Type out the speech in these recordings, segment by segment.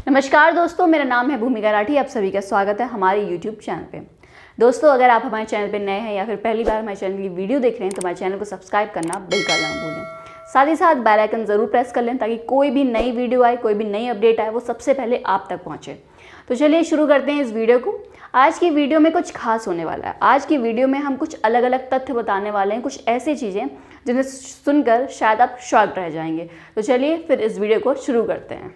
नमस्कार दोस्तों, मेरा नाम है भूमिका राठी। आप सभी का स्वागत है हमारे YouTube चैनल पे। दोस्तों, अगर आप हमारे चैनल पे नए हैं या फिर पहली बार हमारे चैनल की वीडियो देख रहे हैं तो हमारे चैनल को सब्सक्राइब करना बिल्कुल ना भूलें। साथ ही साथ बेल आइकन ज़रूर प्रेस कर लें ताकि कोई भी नई वीडियो आए, कोई भी नई अपडेट आए, वो सबसे पहले आप तक पहुँचे। तो चलिए शुरू करते हैं इस वीडियो को। आज की वीडियो में कुछ खास होने वाला है। आज की वीडियो में हम कुछ अलग अलग तथ्य बताने वाले हैं, कुछ ऐसी चीज़ें जिन्हें सुनकर शायद आप शॉक्ड रह जाएंगे। तो चलिए फिर इस वीडियो को शुरू करते हैं।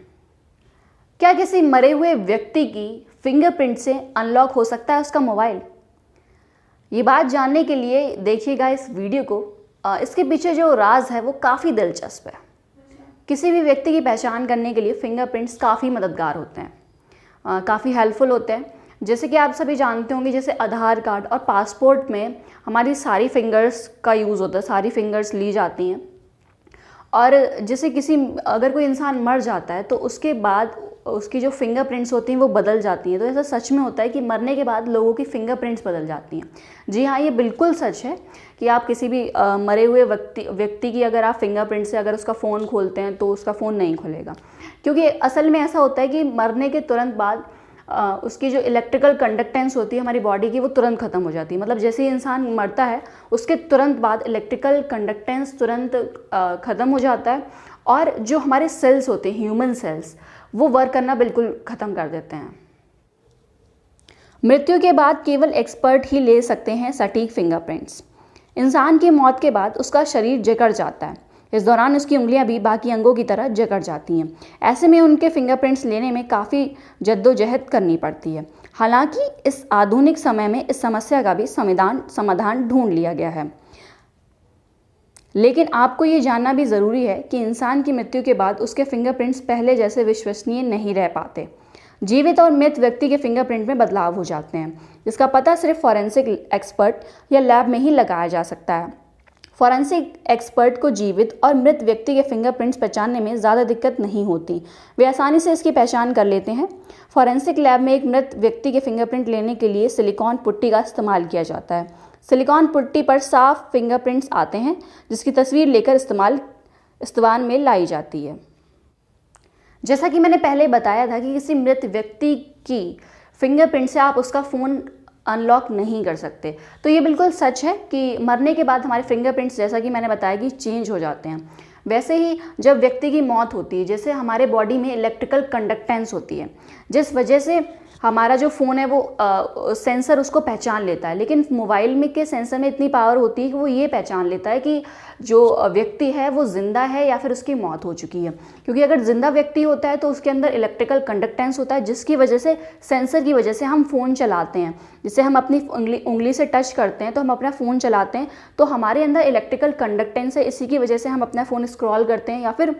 क्या किसी मरे हुए व्यक्ति की फिंगरप्रिंट से अनलॉक हो सकता है उसका मोबाइल? ये बात जानने के लिए देखिएगा इस वीडियो को। इसके पीछे जो राज है वो काफ़ी दिलचस्प है। किसी भी व्यक्ति की पहचान करने के लिए फिंगरप्रिंट्स काफ़ी मददगार होते हैं, काफ़ी हेल्पफुल होते हैं। जैसे कि आप सभी जानते होंगे, जैसे आधार कार्ड और पासपोर्ट में हमारी सारी फिंगर्स का यूज़ होता है, सारी फिंगर्स ली जाती हैं। और जैसे अगर कोई इंसान मर जाता है तो उसके बाद उसकी जो फिंगरप्रिंट्स होती हैं वो बदल जाती हैं। तो ऐसा सच में होता है कि मरने के बाद लोगों की फिंगरप्रिंट्स बदल जाती हैं। जी हाँ, ये बिल्कुल सच है कि आप किसी भी मरे हुए व्यक्ति की अगर आप फिंगरप्रिंट से अगर उसका फ़ोन खोलते हैं तो उसका फ़ोन नहीं खुलेगा, क्योंकि असल में ऐसा होता है कि मरने के तुरंत बाद उसकी जो इलेक्ट्रिकल कंडक्टेंस होती है हमारी बॉडी की, वो तुरंत ख़त्म हो जाती है। मतलब जैसे ही इंसान मरता है उसके तुरंत बाद इलेक्ट्रिकल कंडक्टेंस तुरंत ख़त्म हो जाता है और जो हमारे सेल्स होते हैं, ह्यूमन सेल्स, वो वर्क करना बिल्कुल ख़त्म कर देते हैं। मृत्यु के बाद केवल एक्सपर्ट ही ले सकते हैं सटीक फिंगरप्रिंट्स। इंसान की मौत के बाद उसका शरीर जकड़ जाता है। इस दौरान उसकी उंगलियां भी बाकी अंगों की तरह जकड़ जाती हैं। ऐसे में उनके फिंगरप्रिंट्स लेने में काफ़ी जद्दोजहद करनी पड़ती है। हालांकि इस आधुनिक समय में इस समस्या का भी समाधान ढूंढ लिया गया है। लेकिन आपको ये जानना भी ज़रूरी है कि इंसान की मृत्यु के बाद उसके फिंगरप्रिंट्स पहले जैसे विश्वसनीय नहीं रह पाते। जीवित और मृत व्यक्ति के फिंगरप्रिंट में बदलाव हो जाते हैं, जिसका पता सिर्फ फॉरेंसिक एक्सपर्ट या लैब में ही लगाया जा सकता है। फॉरेंसिक एक्सपर्ट को जीवित और मृत व्यक्ति के फिंगरप्रिंट्स पहचानने में ज़्यादा दिक्कत नहीं होती। वे आसानी से इसकी पहचान कर लेते हैं। फॉरेंसिक लैब में एक मृत व्यक्ति के फिंगरप्रिंट लेने के लिए सिलिकॉन पुट्टी का इस्तेमाल किया जाता है। सिलिकॉन पुट्टी पर साफ फिंगरप्रिंट्स आते हैं, जिसकी तस्वीर लेकर इस्तेमाल में लाई जाती है। जैसा कि मैंने पहले बताया था कि किसी मृत व्यक्ति की फिंगरप्रिंट से आप उसका फ़ोन अनलॉक नहीं कर सकते, तो ये बिल्कुल सच है कि मरने के बाद हमारे फिंगरप्रिंट्स, जैसा कि मैंने बताया, कि चेंज हो जाते हैं। वैसे ही जब व्यक्ति की मौत होती है, जैसे हमारे बॉडी में इलेक्ट्रिकल कंडक्टेंस होती है, जिस वजह से हमारा जो फ़ोन है वो सेंसर उसको पहचान लेता है। लेकिन मोबाइल में के सेंसर में इतनी पावर होती है कि वो ये पहचान लेता है कि जो व्यक्ति है वो ज़िंदा है या फिर उसकी मौत हो चुकी है। क्योंकि अगर ज़िंदा व्यक्ति होता है तो उसके अंदर इलेक्ट्रिकल कंडक्टेंस होता है, जिसकी वजह से, सेंसर की वजह से हम फ़ोन चलाते हैं। जिससे हम अपनी उंगली से टच करते हैं तो हम अपना फ़ोन चलाते हैं, तो हमारे अंदर इलेक्ट्रिकल कंडक्टेंस है, इसी की वजह से हम अपना फ़ोन स्क्रॉल करते हैं या फिर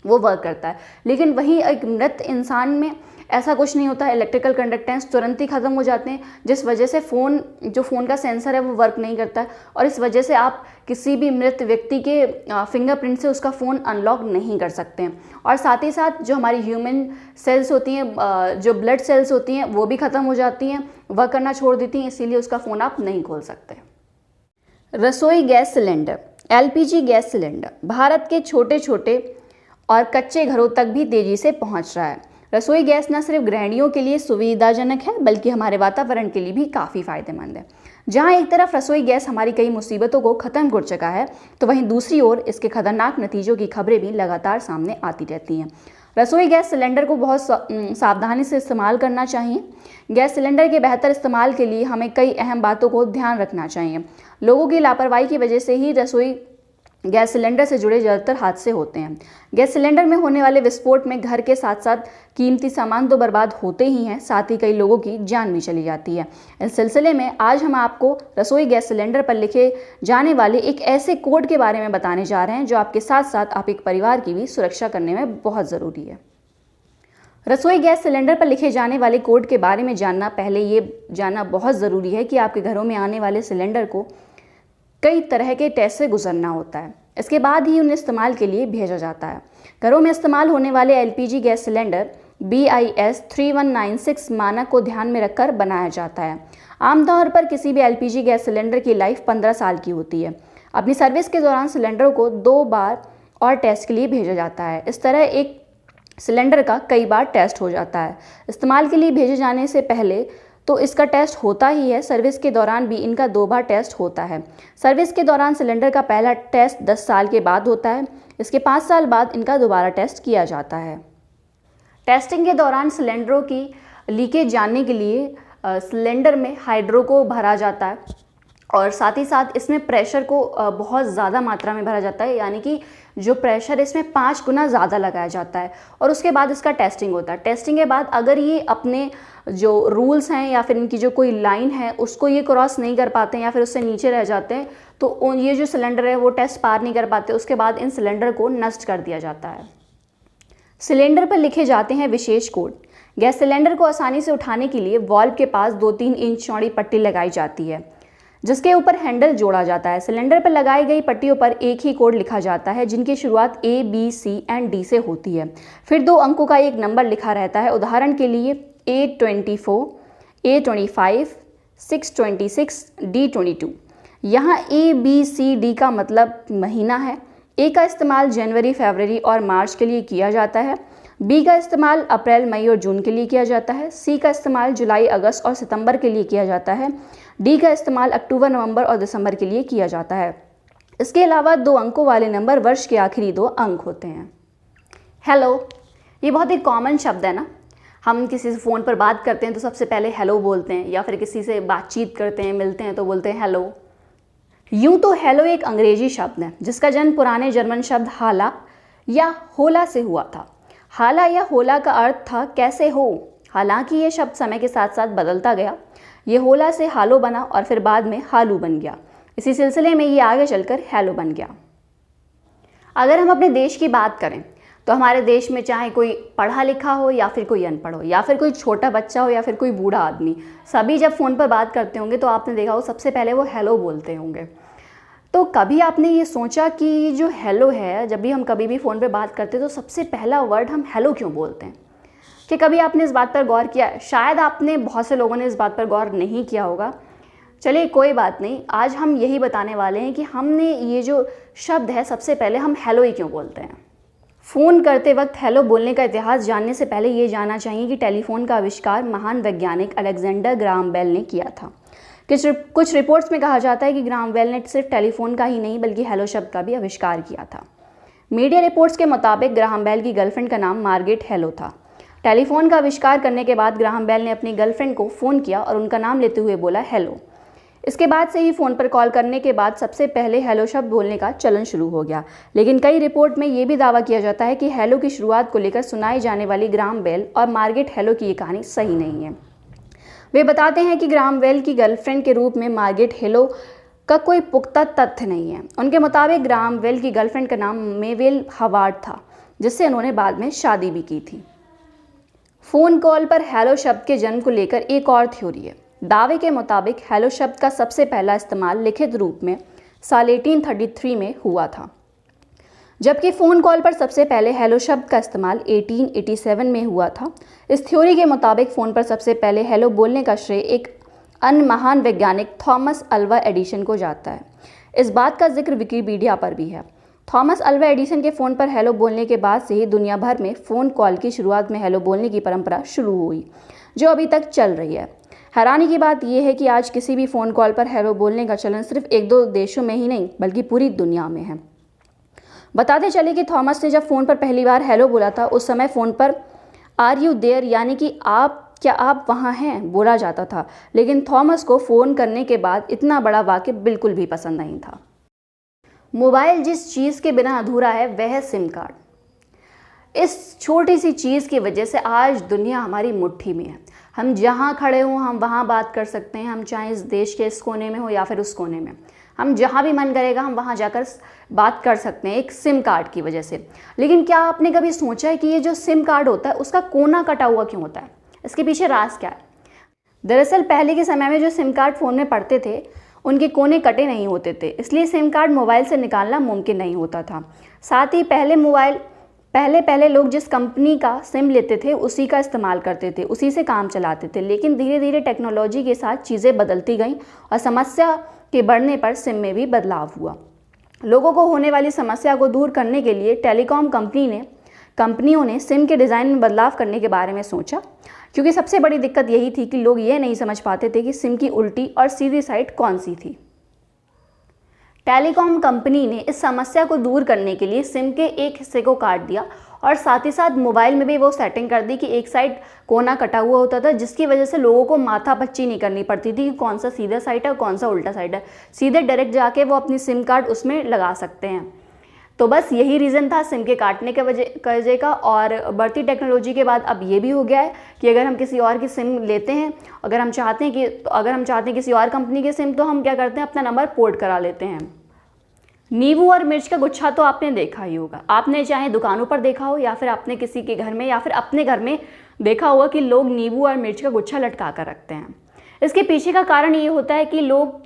वो वर्क करता है। लेकिन वहीं एक मृत इंसान में ऐसा कुछ नहीं होता। इलेक्ट्रिकल कंडक्टेंस तुरंत ही ख़त्म हो जाते हैं, जिस वजह से फ़ोन का सेंसर है वो वर्क नहीं करता है, और इस वजह से आप किसी भी मृत व्यक्ति के फिंगरप्रिंट से उसका फ़ोन अनलॉक नहीं कर सकते हैं। और साथ ही साथ जो हमारी ह्यूमन सेल्स होती हैं, जो ब्लड सेल्स होती हैं, वो भी ख़त्म हो जाती हैं, वर्क करना छोड़ देती हैं, इसीलिए उसका फ़ोन आप नहीं खोल सकते। रसोई gas cylinder, LPG gas cylinder Bharat के छोटे छोटे और कच्चे घरों तक भी तेज़ी से पहुँच रहा है। रसोई गैस न सिर्फ गृहिणियों के लिए सुविधाजनक है, बल्कि हमारे वातावरण के लिए भी काफ़ी फायदेमंद है। जहां एक तरफ रसोई गैस हमारी कई मुसीबतों को ख़त्म कर चुका है, तो वहीं दूसरी ओर इसके खतरनाक नतीजों की खबरें भी लगातार सामने आती रहती हैं। रसोई गैस सिलेंडर को बहुत सावधानी से इस्तेमाल करना चाहिए। गैस सिलेंडर के बेहतर इस्तेमाल के लिए हमें कई अहम बातों को ध्यान रखना चाहिए। लोगों की लापरवाही की वजह से ही रसोई गैस सिलेंडर से जुड़े ज़्यादातर हादसे होते हैं। गैस सिलेंडर में होने वाले विस्फोट में घर के साथ साथ कीमती सामान तो बर्बाद होते ही हैं, साथ ही कई लोगों की जान भी चली जाती है। इस सिलसिले में आज हम आपको रसोई गैस सिलेंडर पर लिखे जाने वाले एक ऐसे कोड के बारे में बताने जा रहे हैं जो आपके साथ साथ आपके परिवार की भी सुरक्षा करने में बहुत ज़रूरी है। रसोई गैस सिलेंडर पर लिखे जाने वाले कोड के बारे में पहले ये जानना बहुत ज़रूरी है कि आपके घरों में आने वाले सिलेंडर को कई तरह के टेस्ट से गुजरना होता है। इसके बाद ही उन्हें इस्तेमाल के लिए भेजा जाता है। घरों में इस्तेमाल होने वाले LPG गैस सिलेंडर BIS 3196 मानक को ध्यान में रखकर बनाया जाता है। आमतौर पर किसी भी LPG गैस सिलेंडर की लाइफ 15 साल की होती है। अपनी सर्विस के दौरान सिलेंडर को 2 बार और टेस्ट के लिए भेजा जाता है। इस तरह एक सिलेंडर का कई बार टेस्ट हो जाता है। इस्तेमाल के लिए भेजे जाने से पहले तो इसका टेस्ट होता ही है, सर्विस के दौरान भी इनका 2 बार टेस्ट होता है। सर्विस के दौरान सिलेंडर का पहला टेस्ट 10 साल के बाद होता है। इसके 5 साल बाद इनका दोबारा टेस्ट किया जाता है। टेस्टिंग के दौरान सिलेंडरों की लीकेज जानने के लिए सिलेंडर में हाइड्रो को भरा जाता है और साथ ही साथ इसमें प्रेशर को बहुत ज़्यादा मात्रा में भरा जाता है, यानी कि जो प्रेशर इसमें 5 गुना ज़्यादा लगाया जाता है और उसके बाद इसका टेस्टिंग होता है। टेस्टिंग के बाद अगर ये अपने जो रूल्स हैं या फिर इनकी जो कोई लाइन है उसको ये क्रॉस नहीं कर पाते हैं या फिर उससे नीचे रह जाते हैं तो ये जो सिलेंडर है वो टेस्ट पार नहीं कर पाते। उसके बाद इन सिलेंडर को नष्ट कर दिया जाता है। सिलेंडर पर लिखे जाते हैं विशेष कोड। गैस सिलेंडर को आसानी से उठाने के लिए वाल्व के पास 2-3 इंच चौड़ी पट्टी लगाई जाती है जिसके ऊपर हैंडल जोड़ा जाता है। सिलेंडर पर लगाई गई पट्टियों पर एक ही कोड लिखा जाता है जिनकी शुरुआत A, B, C और D से होती है। फिर 2 अंकों का एक नंबर लिखा रहता है। उदाहरण के लिए A24, A25, 626, D22। यहाँ A, B, C, D का मतलब महीना है। A का इस्तेमाल जनवरी, फरवरी और मार्च के लिए किया जाता है। B का इस्तेमाल अप्रैल, मई और जून के लिए किया जाता है। C का इस्तेमाल जुलाई, अगस्त और सितंबर के लिए किया जाता है। D का इस्तेमाल अक्टूबर, नवंबर और दिसंबर के लिए किया जाता है। इसके अलावा 2 अंकों वाले नंबर वर्ष के आखिरी 2 अंक होते हैं। हेलो, ये बहुत ही कॉमन शब्द है ना। हम किसी से फ़ोन पर बात करते हैं तो सबसे पहले हेलो बोलते हैं, या फिर किसी से बातचीत करते हैं, मिलते हैं तो बोलते हैं हेलो। यूँ तो हेलो एक अंग्रेजी शब्द है जिसका जन्म पुराने जर्मन शब्द हाला या होला से हुआ था। हाला या होला का अर्थ था कैसे हो। हालांकि ये शब्द समय के साथ साथ बदलता गया। ये होला से हालो बना और फिर बाद में हालू बन गया। इसी सिलसिले में ये आगे चलकर हेलो बन गया। अगर हम अपने देश की बात करें तो हमारे देश में चाहे कोई पढ़ा लिखा हो या फिर कोई अनपढ़ हो या फिर कोई छोटा बच्चा हो या फिर कोई बूढ़ा आदमी, सभी जब फ़ोन पर बात करते होंगे तो आपने देखा हो सबसे पहले वो हेलो बोलते होंगे। तो कभी आपने ये सोचा कि जो हेलो है, जब भी हम कभी भी फ़ोन पे बात करते हैं तो सबसे पहला वर्ड हम हेलो क्यों बोलते हैं? कि कभी आपने इस बात पर गौर किया? शायद आपने, बहुत से लोगों ने इस बात पर गौर नहीं किया होगा। चलिए कोई बात नहीं, आज हम यही बताने वाले हैं कि हमने ये जो शब्द है सबसे पहले हम हेलो ही क्यों बोलते हैं। फ़ोन करते वक्त हेलो बोलने का इतिहास जानने से पहले ये जानना चाहिए कि टेलीफोन का आविष्कार महान वैज्ञानिक अलेक्जेंडर ग्राहम बेल ने किया था। कुछ रिपोर्ट्स में कहा जाता है कि ग्राहम बेल ने सिर्फ टेलीफोन का ही नहीं बल्कि हेलो शब्द का भी आविष्कार किया था। मीडिया रिपोर्ट्स के मुताबिक ग्राहम बेल की गर्लफ्रेंड का नाम मार्गरेट हेलो था। टेलीफोन का आविष्कार करने के बाद ग्राहम बेल ने अपनी गर्लफ्रेंड को फ़ोन किया और उनका नाम लेते हुए बोला हेलो। इसके बाद से ही फ़ोन पर कॉल करने के बाद सबसे पहले हेलो शब्द बोलने का चलन शुरू हो गया। लेकिन कई रिपोर्ट में ये भी दावा किया जाता है कि हेलो की शुरुआत को लेकर सुनाई जाने वाली ग्राहम बेल और मार्गरेट हेलो की ये कहानी सही नहीं है। वे बताते हैं कि ग्राहम बेल की गर्लफ्रेंड के रूप में मार्गरेट हेलो का कोई पुख्ता तथ्य नहीं है। उनके मुताबिक ग्राहम बेल की गर्लफ्रेंड का नाम मेबेल हवार्ड था, जिससे उन्होंने बाद में शादी भी की थी। फ़ोन कॉल पर हेलो शब्द के जन्म को लेकर एक और थ्योरी है। दावे के मुताबिक हेलो शब्द का सबसे पहला इस्तेमाल लिखित रूप में साल 1833 में हुआ था, जबकि फ़ोन कॉल पर सबसे पहले हेलो शब्द का इस्तेमाल 1887 में हुआ था। इस थ्योरी के मुताबिक फ़ोन पर सबसे पहले हेलो बोलने का श्रेय एक अन्य महान वैज्ञानिक थॉमस अल्वा एडिसन को जाता है। इस बात का जिक्र विकिपीडिया पर भी है। थॉमस अल्वा एडिसन के फ़ोन पर हेलो बोलने के बाद से ही दुनिया भर में फ़ोन कॉल की शुरुआत में हेलो बोलने की परंपरा शुरू हुई, जो अभी तक चल रही है। हैरानी की बात यह है कि आज किसी भी फ़ोन कॉल पर हेलो बोलने का चलन सिर्फ 1-2 देशों में ही नहीं बल्कि पूरी दुनिया में है। बताते चले कि थॉमस ने जब फ़ोन पर पहली बार हेलो बोला था, उस समय फ़ोन पर आर यू देयर यानी कि क्या आप वहाँ हैं बोला जाता था। लेकिन थॉमस को फ़ोन करने के बाद इतना बड़ा वाक्य बिल्कुल भी पसंद नहीं था। मोबाइल जिस चीज़ के बिना अधूरा है वह है सिम कार्ड। इस छोटी सी चीज़ की वजह से आज दुनिया हमारी मुट्ठी में है। हम जहाँ खड़े हों हम वहाँ बात कर सकते हैं। हम चाहे इस देश के इस कोने में हो या फिर उस कोने में, हम जहाँ भी मन करेगा हम वहाँ जाकर बात कर सकते हैं एक सिम कार्ड की वजह से। लेकिन क्या आपने कभी सोचा है कि ये जो सिम कार्ड होता है उसका कोना कटा हुआ क्यों होता है? इसके पीछे राज क्या है? दरअसल पहले के समय में जो सिम कार्ड फ़ोन में पड़ते थे उनके कोने कटे नहीं होते थे, इसलिए सिम कार्ड मोबाइल से निकालना मुमकिन नहीं होता था। साथ ही पहले लोग जिस कंपनी का सिम लेते थे उसी का इस्तेमाल करते थे, उसी से काम चलाते थे। लेकिन धीरे धीरे टेक्नोलॉजी के साथ चीज़ें बदलती गईं और समस्या के बढ़ने पर सिम में भी बदलाव हुआ। लोगों को होने वाली समस्या को दूर करने के लिए टेलीकॉम कंपनी ने कंपनियों ने सिम के डिज़ाइन में बदलाव करने के बारे में सोचा, क्योंकि सबसे बड़ी दिक्कत यही थी कि लोग ये नहीं समझ पाते थे कि सिम की उल्टी और सीधी साइड कौन सी थी। टेलीकॉम कंपनी ने इस समस्या को दूर करने के लिए सिम के एक हिस्से को काट दिया और साथ ही साथ मोबाइल में भी वो सेटिंग कर दी कि एक साइड कोना कटा हुआ होता था, जिसकी वजह से लोगों को माथापच्ची नहीं करनी पड़ती थी कि कौन सा सीधा साइड है और कौन सा उल्टा साइड है। सीधे डायरेक्ट जाके वो अपनी सिम कार्ड उसमें लगा सकते हैं। तो बस यही रीज़न था सिम के काटने के वजह का। और बढ़ती टेक्नोलॉजी के बाद अब ये भी हो गया है कि अगर हम किसी और की सिम लेते हैं, अगर हम चाहते हैं किसी और कंपनी की सिम, तो हम क्या करते हैं, अपना नंबर पोर्ट करा लेते हैं। नींबू और मिर्च का गुच्छा तो आपने देखा ही होगा। आपने चाहे दुकानों पर देखा हो या फिर आपने किसी के घर में या फिर अपने घर में देखा होगा कि लोग नींबू और मिर्च का गुच्छा लटका कर रखते हैं। इसके पीछे का कारण ये होता है कि लोग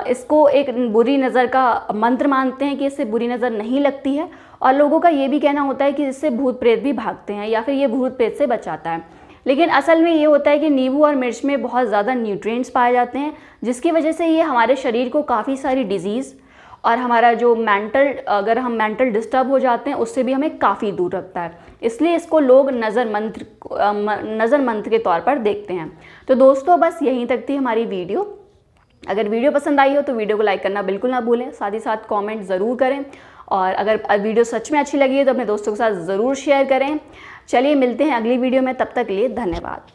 इसको एक बुरी नज़र का मंत्र मानते हैं कि इससे बुरी नज़र नहीं लगती है, और लोगों का ये भी कहना होता है कि इससे भूत प्रेत भी भागते हैं या फिर ये भूत प्रेत से बचाता है। लेकिन असल में ये होता है कि नींबू और मिर्च में बहुत ज़्यादा न्यूट्रिएंट्स पाए जाते हैं, जिसकी वजह से ये हमारे शरीर को काफ़ी सारी डिजीज़ और हमारा जो अगर हम मेंटल डिस्टर्ब हो जाते हैं उससे भी हमें काफ़ी दूर रखता है। इसलिए इसको लोग नज़र मंत्र के तौर पर देखते हैं। तो दोस्तों, बस यहीं तक थी हमारी वीडियो। अगर वीडियो पसंद आई हो तो वीडियो को लाइक करना बिल्कुल ना भूलें, साथ ही साथ कमेंट ज़रूर करें, और अगर वीडियो सच में अच्छी लगी है तो अपने दोस्तों के साथ ज़रूर शेयर करें। चलिए मिलते हैं अगली वीडियो में, तब तक के लिए धन्यवाद।